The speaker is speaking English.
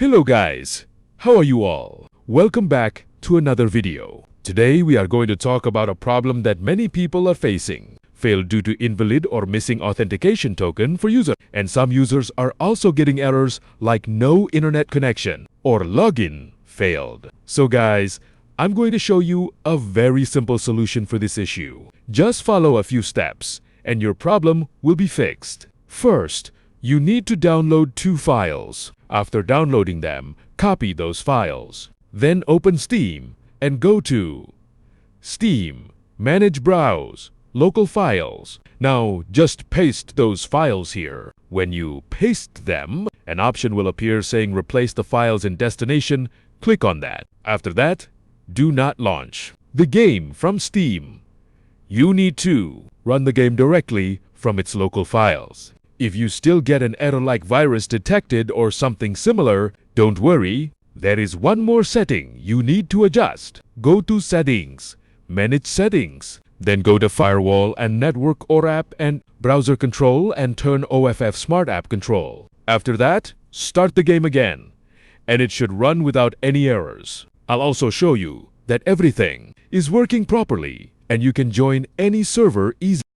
Hello guys, how are you all? Welcome back to another video. Today we are going to talk about a problem that many people are facing. Failed due to invalid or missing authentication token for user. And some users are also getting errors like no internet connection or login failed. So guys, I'm going to show you a very simple solution for this issue. Just follow a few steps and your problem will be fixed. First, you need to download two files. After downloading them, copy those files. Then open Steam and go to Steam, Manage Browse, Local Files. Now just paste those files here. When you paste them, an option will appear saying replace the files in destination. Click on that. After that, do not launch the game from Steam. You need to run the game directly from its local files. If you still get an error like virus detected or something similar, don't worry. There is one more setting you need to adjust. Go to Settings, Manage Settings. Then go to Firewall and Network or App and Browser Control and turn OFF Smart App Control. After that, start the game again. And it should run without any errors. I'll also show you that everything is working properly and you can join any server easily.